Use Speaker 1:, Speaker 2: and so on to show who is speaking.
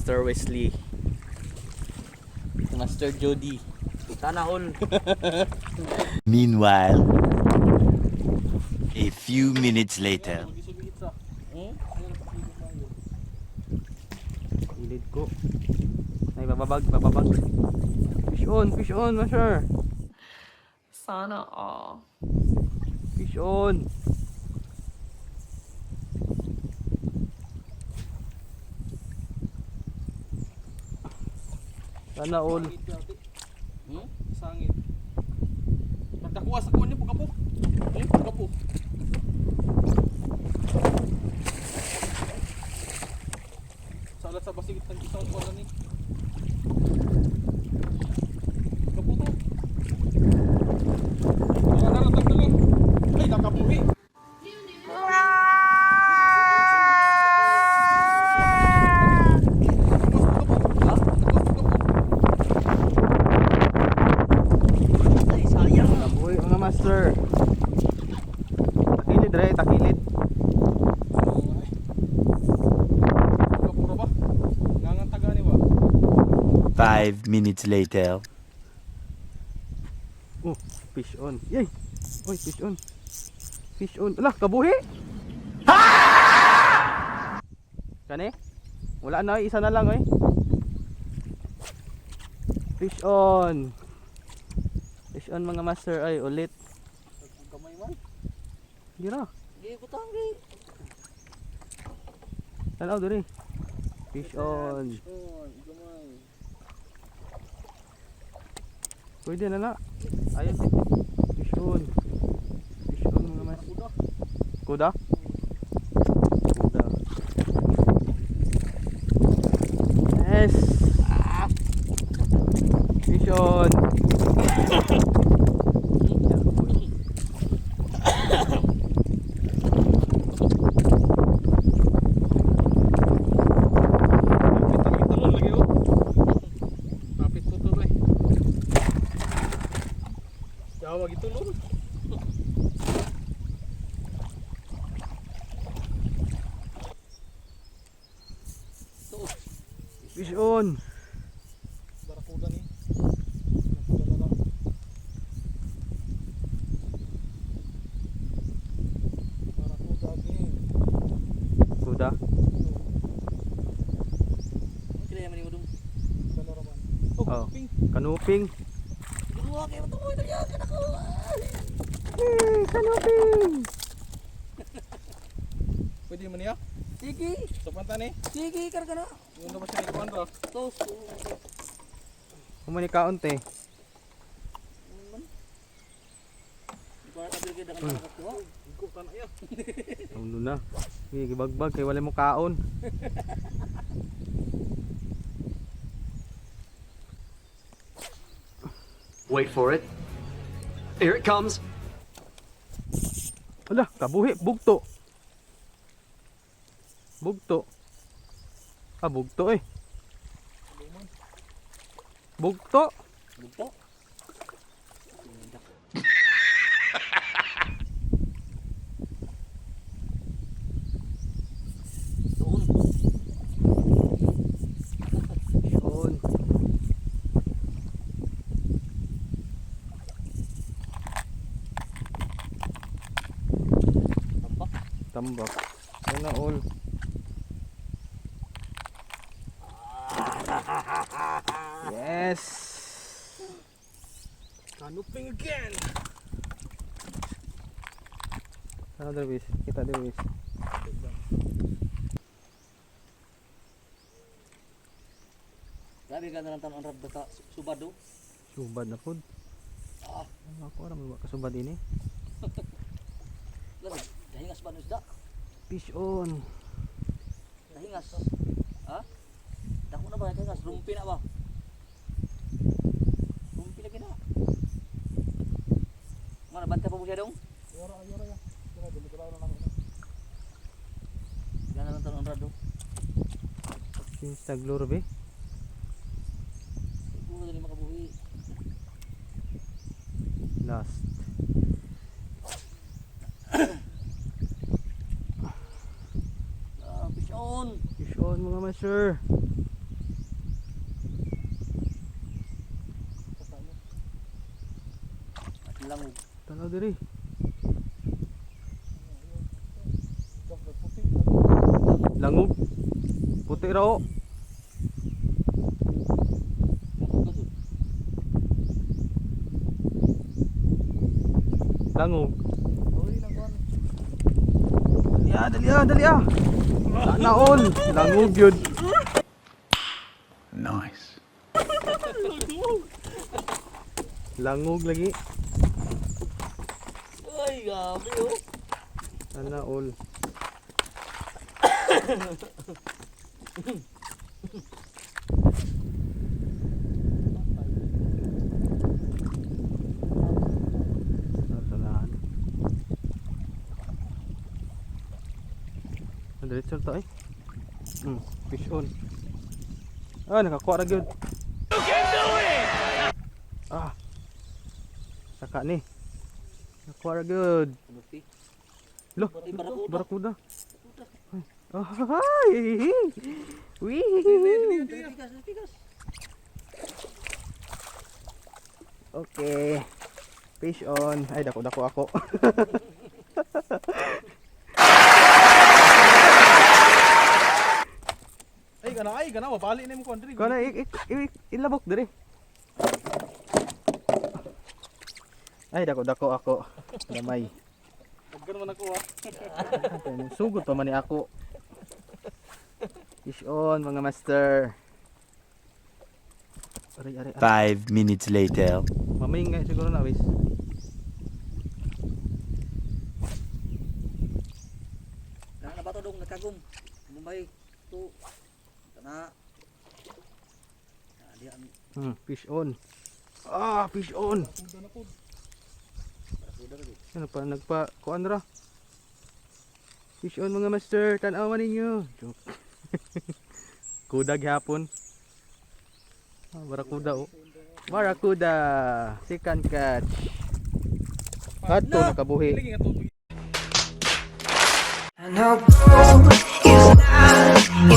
Speaker 1: Master Wesley. Master Jody. Sana all.
Speaker 2: Meanwhile, a few minutes later.
Speaker 1: Ilid ko. Ay, bababag. Fish on, Master.
Speaker 3: Sana all.
Speaker 1: Fish on. Sana all.
Speaker 4: Sangit. Pagkakuha sa kuwan niyo, pagkapok. Pagkapok. Salat sa basigit ng isang kuwan na ni. Pagkapok to. Naratag na lang. Ay, nakabuhi.
Speaker 1: Uy, mga master. Takilid re, takilid.
Speaker 4: Pagkapura ba? Nangantaga ni ba?
Speaker 2: 5 minutes later.
Speaker 1: Oh, fish on. Yay! Oy, fish on. Fish on. Ala, kabuhi! Kani? Wala na, isa na lang, oy. Fish on. Fish on, mga master. Ay, ulit.
Speaker 4: Kamay man.
Speaker 1: Gira.
Speaker 4: Di butang di.
Speaker 1: Tanaw diri. Fish on.
Speaker 4: Gamay.
Speaker 1: Pwede na na. Ayun. Fish on. Fish on, mga master. Kuda? Kuda. Yes. Fish on.
Speaker 4: Jawa gitu lur.
Speaker 1: Fish on.
Speaker 4: Barakuda nih. Barakuda na lang. Barakuda again.
Speaker 1: Kuda.
Speaker 4: Kaya man yung Kalaraman.
Speaker 1: Oh.
Speaker 4: Ping.
Speaker 1: Kanuping.
Speaker 4: Dua kayo to mo ya ako.
Speaker 1: Kanuping.
Speaker 4: Pwede man ya?
Speaker 3: Sige,
Speaker 4: Sapanta ni.
Speaker 3: sige, karga na.
Speaker 4: Yung naman siya ikuan ra.
Speaker 3: Tos.
Speaker 1: Kumani kaunti.
Speaker 3: Para tabigay na ka kuha.
Speaker 4: Igo ta na ya.
Speaker 1: Ano na? Sige, gibagbag kay wala mo kaon.
Speaker 5: Wait for it. Here it comes.
Speaker 1: Ala, kabuhi, bugto. Bugto. Ah, bugto eh. Bugto.
Speaker 3: Bugto.
Speaker 1: Yun. Tambak. Sana all. Yes.
Speaker 4: Kanuping again.
Speaker 1: Sana Derwis, kita Derwis.
Speaker 3: Grabe ka na lang tanong ang rabda ka subado.
Speaker 1: Subad na pod.
Speaker 3: Ah,
Speaker 1: Ako ra mo kasubad ini.
Speaker 3: dahingas ba nusda?
Speaker 1: Fish on.
Speaker 3: Dahingas. Ha? Dako na ba dahingas? Rumpi na ba? Rumpi lagi na. Mana bantay pa mo siya dong?
Speaker 4: Yora ya. Kira dili ko na ako.
Speaker 3: Gana lang tanong ang rado.
Speaker 1: Since tagluro be.
Speaker 3: Siguro dali makabuhi.
Speaker 1: Last.
Speaker 3: Fish on.
Speaker 1: Fish on mga master.
Speaker 3: langog.
Speaker 1: Tanaw diri. Langog. Puti ra o. Langog. Dali ah. Sana all. Langog yun.
Speaker 2: Nice.
Speaker 1: Langog lagi.
Speaker 3: Ay, gabi oh.
Speaker 1: Sana all. Sanahan. Diretso to eh. Fish on. Nakakuha ra gyud. You can do it. Saka ni. Nakakuha ra gyud.
Speaker 3: Lupi.
Speaker 1: Loh,
Speaker 3: Barakuda.
Speaker 1: barakuda. Ay. Wih.
Speaker 3: Tigas.
Speaker 1: Okay. Fish on. Ay, dako ako.
Speaker 4: Ay, gana, mabali na mo kon diri.
Speaker 1: Kana ilabok diri. Ay, dako ako. Gamay.
Speaker 4: Agkan man ako ha.
Speaker 1: Sugod pa man ni ako. Fish on mga master. Ari.
Speaker 2: 5 minutes later.
Speaker 1: Mamingay siguro na wis.
Speaker 3: Na bato dong nakagum. Mumay tu. Kana. Diyan.
Speaker 1: Fish on. Fish on. Ano pa nagpa kuan ra? Fish on mga master, tan-awan ninyo. Joke. Kuda gyapon. Barakuda oh. Barakuda, second catch. Adto nakabuhi.
Speaker 4: Lagi nga tubig.
Speaker 6: And our goal is not